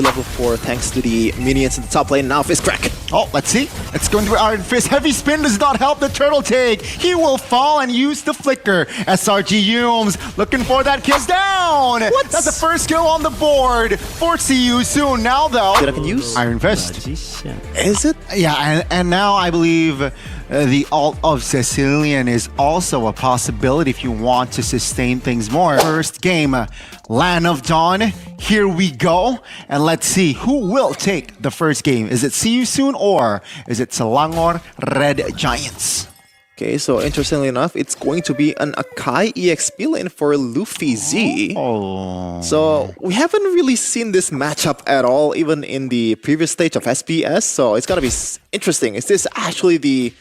Level 4 thanks to the minions in the top lane. Now Fist crack. Oh, let's see. It's going to be Iron Fist. Heavy spin does not help the turtle take. He will fall and use the flicker. SRG Yumes looking for that kill. Down! What? That's the first kill on the board for CU soon. Now though, That I can use? Iron Fist. Is it? Yeah, and now I believe the ult of Sicilian is also a possibility if you want to sustain things more. First game, Land of Dawn. Here we go. And let's see who will take the first game. Is it CU soon or is it Selangor Red Giants? Okay, so interestingly enough, it's going to be an Akai EXP lane for Luffy Z. Oh. So we haven't really seen this matchup at all, even in the previous stage of SBS. So it's gonna be interesting. Is this actually the,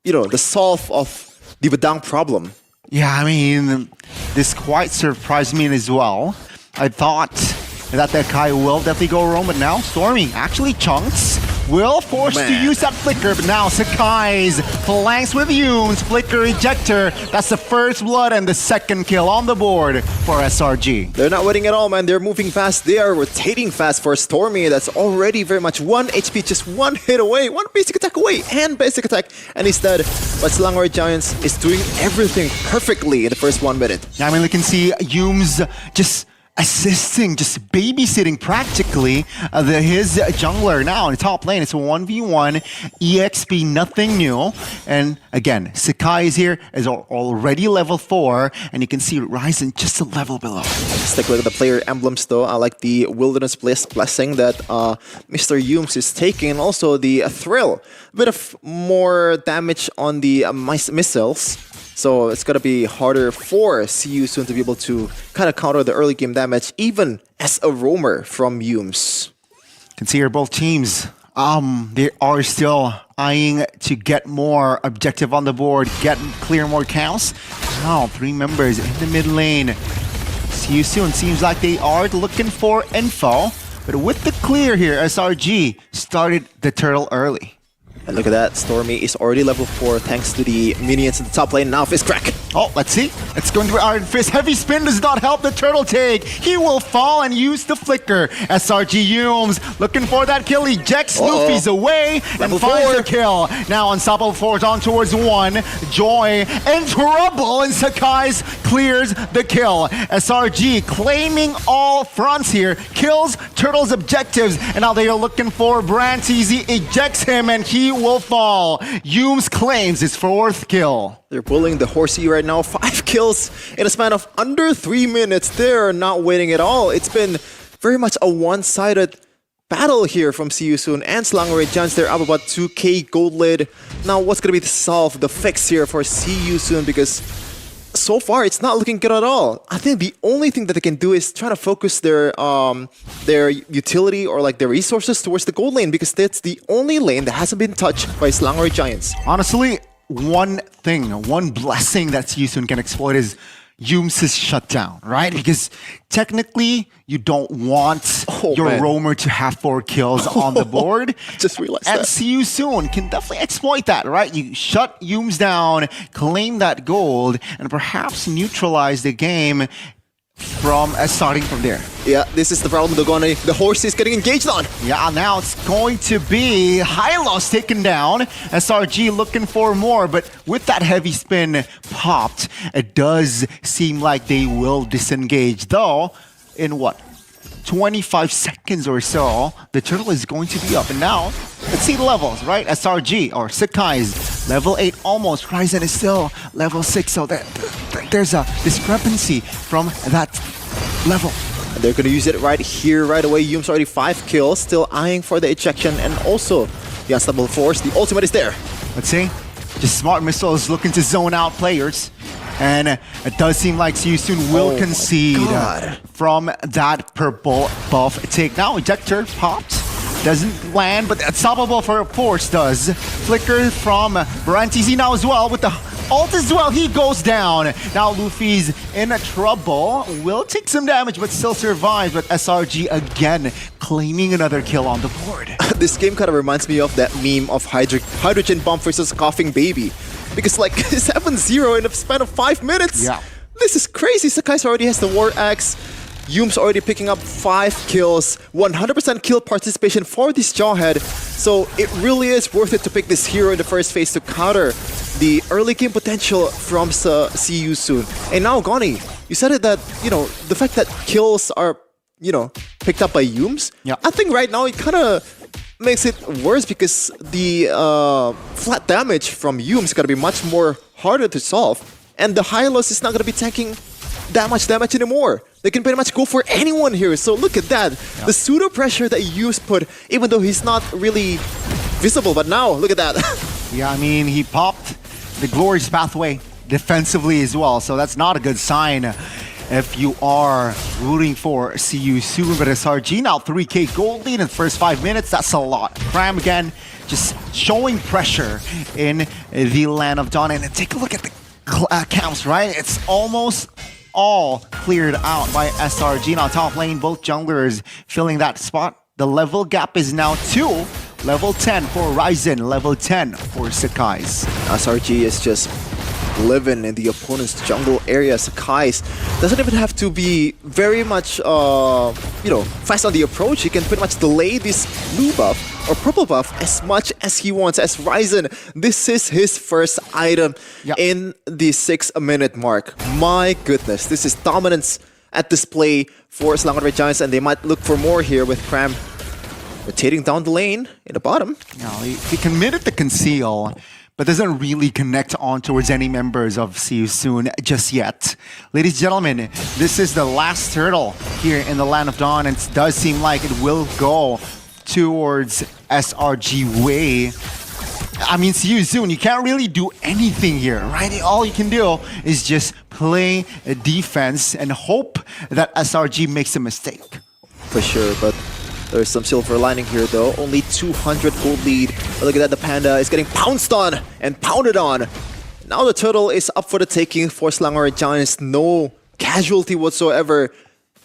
the solve of the Badang problem? Yeah, I mean, this quite surprised me as well. I thought that the Kai will definitely go roam, but now Stormy actually chunks. Will force to use that flicker, but now Sakai's flanks with Yume's flicker ejector. That's the first blood and the second kill on the board for SRG. They're not waiting at all, man. They're moving fast. They are rotating fast for Stormy. That's already very much 1 HP, just 1 hit away, 1 basic attack away, and basic attack, and he's dead. But Selangor Giants is doing everything perfectly in the first 1 minute. Yeah, I mean, we can see Yume's just assisting, just babysitting practically his jungler. Now in the top lane, it's a 1v1 EXP, nothing new. And again, Sakai is here, is already level 4, and you can see Ryzen just a level below. Let's take a look at the player emblems though. I like the Wilderness Blessing that Mr. Yumes is taking, and also the Thrill. A bit of more damage on the missiles. So it's going to be harder for CU soon to be able to kind of counter the early game damage, even as a roamer from Yumes. You can see here both teams, they are still eyeing to get more objective on the board, clear more counts. Now 3 members in the mid lane. CU soon seems like they are looking for info, but with the clear here, SRG started the turtle early. And look at that, Stormy is already level 4 thanks to the minions in the top lane. Now Fist crack. Oh, let's see. It's going to be Iron Fist. Heavy spin does not help the turtle take. He will fall and use the flicker. SRG Yumes looking for that kill. Ejects Luffy's away and finds the kill. Now Unstoppable Force on towards 1. Joy in trouble, and Sakai's clears the kill. SRG claiming all fronts here. Kills Turtle's objectives, and now they are looking for Branteezy. Ejects him and he will fall. Yumes claims his 4th kill. They're pulling the horsey right now. 5 kills in a span of under 3 minutes. They're not waiting at all. It's been very much a one-sided battle here from CU soon and Selangor Giants. They're up about 2k gold lead. Now what's going to be the solve, the fix here for CU soon? Because so far it's not looking good at all. I think the only thing that they can do is try to focus their utility or like their resources towards the gold lane, because that's the only lane that hasn't been touched by Selangor Giants. Honestly, one blessing that CU can exploit is Yumes' shutdown, right? Because technically, you don't want your roamer to have 4 kills on the board. Just realized and that. CU can definitely exploit that, right? You shut Yumes down, claim that gold, and perhaps neutralize the game from starting from there. Yeah, this is the problem. The horse is getting engaged on. Yeah, now it's going to be Hylos taken down. SRG looking for more, but with that heavy spin popped, it does seem like they will disengage. Though, in what? 25 seconds or so, the turtle is going to be up. And now, let's see the levels, right? SRG or Sakai's level 8 almost. Ryzen is still level 6, so there's a discrepancy from that level. And they're going to use it right here, right away. Yumes already 5 kills, still eyeing for the ejection, and also the Unstoppable Force. The ultimate is there. Let's see. Just Smart Missiles looking to zone out players. And it does seem like CU will concede from that purple buff take. Now ejector popped. Doesn't land, but Unstoppable Force does. Flicker from Branteezy now as well with the ult as well. He goes down. Now Luffy's in trouble. Will take some damage, but still survives. But SRG again claiming another kill on the board. This game kind of reminds me of that meme of hydrogen bomb versus coughing baby. Because like 7-0 in a span of 5 minutes. Yeah. This is crazy. Sakai already has the War Axe. Yoom's already picking up 5 kills, 100% kill participation for this Jawhead. So it really is worth it to pick this hero in the first phase to counter the early game potential from CU soon. And now, Goni, you said it that, you know, the fact that kills are, you know, picked up by Yooms, I think right now it kind of makes it worse because the flat damage from Yooms is going to be much more harder to solve. And the Hylos is not going to be tanking that much damage anymore. They can pretty much go for anyone here. So look at that. The pseudo pressure that Yooms put, even though he's not really visible. But now, look at that. Yeah, I mean, he popped the glorious pathway defensively as well. So that's not a good sign if you are rooting for CU soon. But SRG now 3K gold lead in the first 5 minutes. That's a lot. Cram again, just showing pressure in the Land of Dawn. And take a look at the camps, right? It's almost all cleared out by SRG. Now top lane, both junglers filling that spot. The level gap is now 2. Level 10 for Ryzen, level 10 for Sakai's. SRG is just living in the opponent's jungle area. Sakai's doesn't even have to be very much, you know, fast on the approach. He can pretty much delay this blue buff or purple buff as much as he wants. As Ryzen, this is his first item in the 6-minute mark. My goodness, this is dominance at display for Selangor Red Giants, and they might look for more here with Cram rotating down the lane in the bottom. Now, he committed the conceal, but doesn't really connect on towards any members of CU soon just yet. Ladies and gentlemen, this is the last turtle here in the Land of Dawn, and it does seem like it will go towards SRG way. I mean, CU soon, you can't really do anything here, right? All you can do is just play a defense and hope that SRG makes a mistake. For sure, but there's some silver lining here though. Only 200 gold lead. But look at that, the Panda is getting pounced on and pounded on. Now the turtle is up for the taking for Selangor Giants. No casualty whatsoever.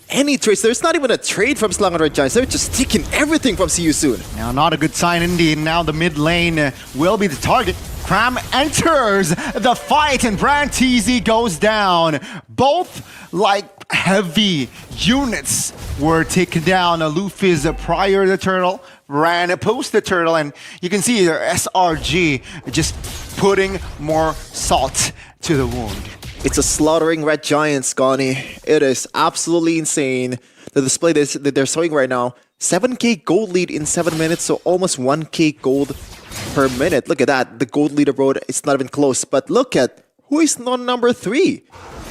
Any trades, there's not even a trade from Selangor Giants. They're just taking everything from CU soon. Now, not a good sign indeed. Now the mid lane will be the target. Cram enters the fight and Brand TZ goes down. Both like heavy units were taken down. Luffy's prior the turtle, ran post the turtle, and you can see their SRG just putting more salt to the wound. It's a slaughtering Red Giants, Goni. It is absolutely insane. The display that they're showing right now, 7K gold lead in 7 minutes, so almost 1K gold per minute. Look at that. The gold leaderboard, it's not even close. But look at who is on number 3.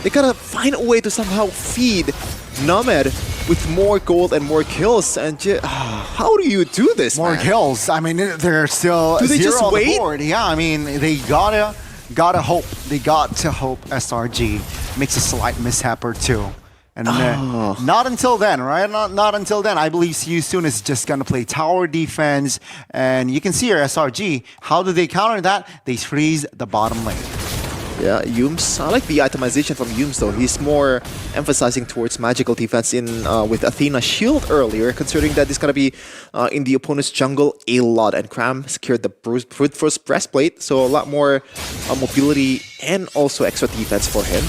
They gotta find a way to somehow feed Nomad with more gold and more kills. And how do you do this, More man? kills. I mean, they're still Do they zero just on wait? the board. Yeah, I mean, they gotta hope. They got to hope SRG makes a slight mishap or two. And not until then, right? Not until then. I believe CU soon is just going to play tower defense. And you can see here, SRG, how do they counter that? They freeze the bottom lane. Yeah, Yooms. I like the itemization from Yooms though. He's more emphasizing towards magical defense in with Athena Shield earlier, considering that he's gonna be in the opponent's jungle a lot. And Cram secured the brute force breastplate, so a lot more mobility and also extra defense for him.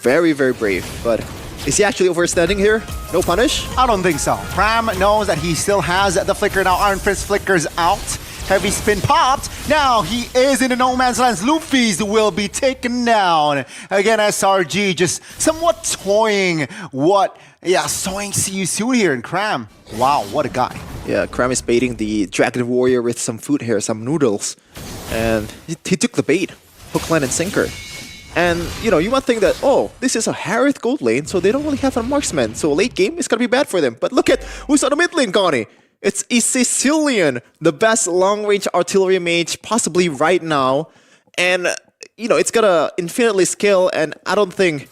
Very, very brave. But is he actually overstanding here? No punish? I don't think so. Cram knows that he still has the flicker. Now Iron Fist flickers out. Heavy spin popped. Now he is in the no man's land. Luffy's will be taken down. Again, SRG just somewhat toying sewing CU soon here in Cram. Wow, what a guy. Yeah, Cram is baiting the Dragon Warrior with some food here, some noodles. And he took the bait. Hook, line, and sinker. And, you know, you might think that, oh, this is a Harith gold lane, so they don't really have a marksman. So late game is going to be bad for them. But look at who's on the mid lane, Connie. It's Sicilian, the best long-range artillery mage possibly right now. And, you know, it's gonna infinitely scale, and I don't think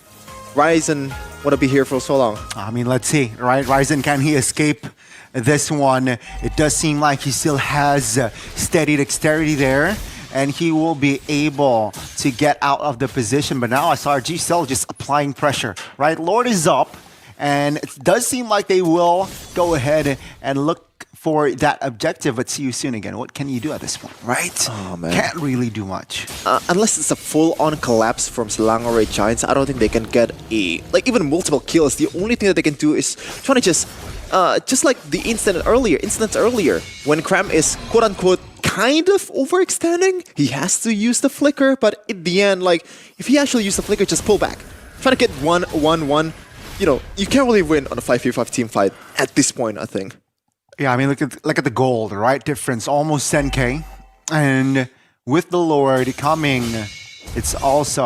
Ryzen want to be here for so long. I mean, let's see, right? Ryzen, can he escape this one? It does seem like he still has steady dexterity there, and he will be able to get out of the position. But now SRG still just applying pressure, right? Lord is up. And it does seem like they will go ahead and look for that objective, but see you soon again. What can you do at this point, right? Oh, man. Can't really do much. Unless it's a full-on collapse from Selangor Giants, I don't think they can get even multiple kills. The only thing that they can do is trying to just like the instance earlier, when Cram is quote-unquote kind of overextending, he has to use the flicker, but in the end, like, if he actually used the flicker, just pull back. Trying to get 1-1-1, you can't really win on a 5v5 team fight at this point, I think. Yeah, I mean, look at the gold, right? Difference, almost 10K. And with the Lord coming, it spells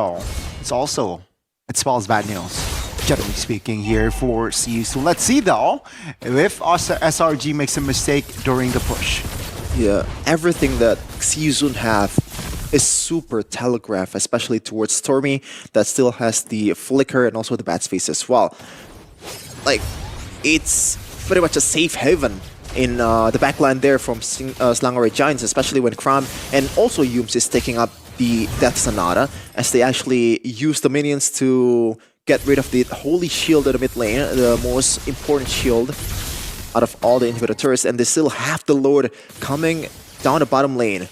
bad news, generally speaking, here for CU. So let's see, though, if SRG makes a mistake during the push. Yeah, everything that CU Soon have is super telegraphed, especially towards Stormy, that still has the flicker and also the bat space as well. Like, it's pretty much a safe haven in the backline there from Selangor Giants, especially when Kram and also Yums is taking up the Death Sonata, as they actually use the minions to get rid of the Holy Shield in the mid lane, the most important shield out of all the individual turrets, and they still have the Lord coming down the bottom lane.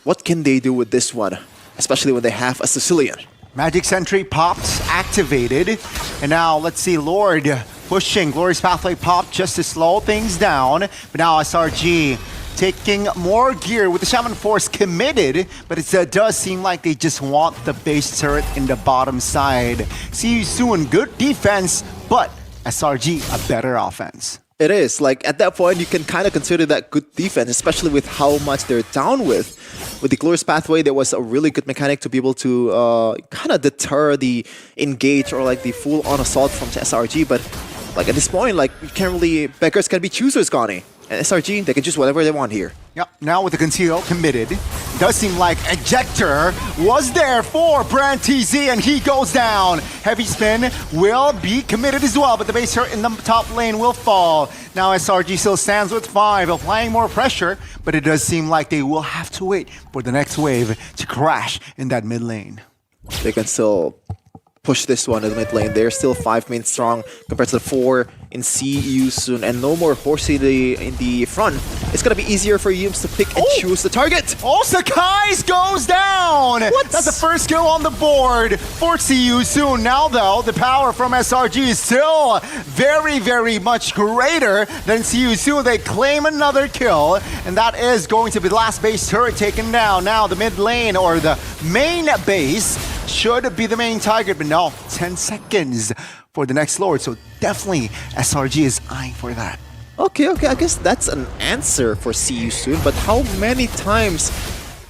What can they do with this one, especially when they have a Sicilian? Magic Sentry popped, activated, and now let's see Lord pushing. Glorious Pathway popped just to slow things down, but now SRG taking more gear with the Shaman Force committed, but it does seem like they just want the base turret in the bottom side. See you soon, good defense, but SRG a better offense. It is. Like, at that point, you can kind of consider that good defense, especially with how much they're down with. With the Glorious Pathway, there was a really good mechanic to be able to kind of deter the engage or like the full-on assault from SRG, but like at this point, like, you can't really, beggars can be choosers, Gani. And SRG, they can choose whatever they want here. Yep, now with the conceal committed, does seem like Ejector was there for Brand TZ and he goes down. Heavy Spin will be committed as well, but the base turret in the top lane will fall. Now SRG still stands with 5, applying more pressure, but it does seem like they will have to wait for the next wave to crash in that mid lane. They can still push this one in the mid lane. They're still 5 main strong compared to the 4 in CU Soon, and no more Horsey in the front. It's gonna be easier for Yums to pick and choose the target. Oh, Sakai's goes down! What? That's the first kill on the board for CU Soon. Now though, the power from SRG is still very, very much greater than CU Soon. They claim another kill, and that is going to be the last base turret taken down. Now the mid lane, or the main base, should be the main target, but no, 10 seconds for the next Lord, so definitely SRG is eyeing for that. Okay, I guess that's an answer for CU Soon, but how many times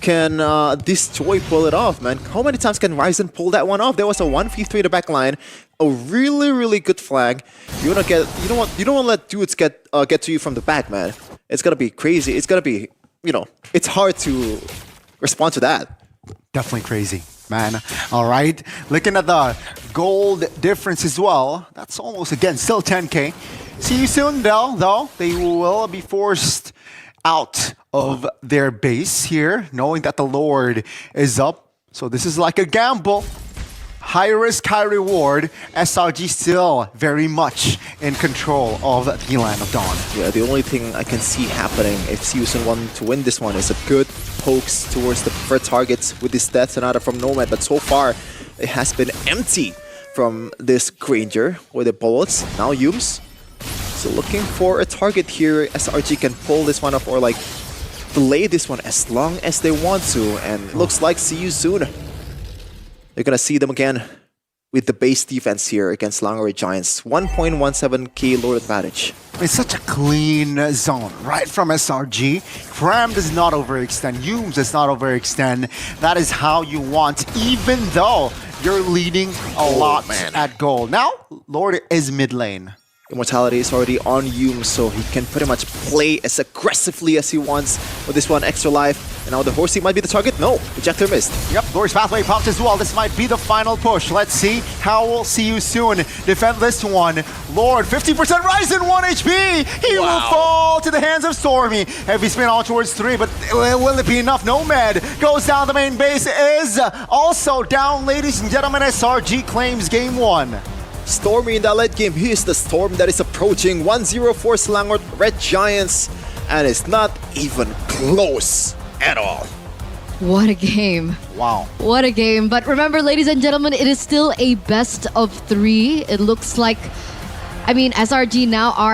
can this Joy pull it off, man? How many times can Ryzen pull that one off? There was a 1v3 in the back line, a really, really good flag. You don't want to let dudes get to you from the back, man. It's gonna be crazy. It's gonna be, it's hard to respond to that. Definitely crazy, man. All right, looking at the gold difference as well. That's almost, again, still 10K. See you soon, though. They will be forced out of their base here, knowing that the Lord is up. So this is like a gamble. High risk, high reward. SRG still very much in control of the Land of Dawn. Yeah, the only thing I can see happening if Siusun want to win this one is a good pokes towards the preferred targets with this Death Sonata from Nomad, but so far it has been empty from this Granger with the bullets. Now Yums, so looking for a target here. SRG can pull this one up or like delay this one as long as they want to, and it looks like see you soon. You're gonna see them again with the base defense here against Selangor Giants. 1.17k Lord advantage. It's such a clean zone, right from SRG. Cram does not overextend, Yums does not overextend. That is how you want, even though you're leading a lot at gold. Now, Lord is mid lane. Immortality is already on Yums, so he can pretty much play as aggressively as he wants with this one extra life. And now the Horsey might be the target. No, Ejector missed. Yep, Glorious Pathway popped as well. This might be the final push. Let's see how we'll see you soon. Defend this one. Lord, 50% rise in 1 HP. He will fall to the hands of Stormy. Heavy spin all towards 3, but will it be enough? Nomad goes down. The main base is also down, ladies and gentlemen. SRG claims game 1. Stormy in that late game. He is the Storm that is approaching 1-0 for Selangor Red Giants, and it's not even close at all. What a game. Wow. What a game. But remember, ladies and gentlemen, it is still a best of 3. It looks like, SRG now are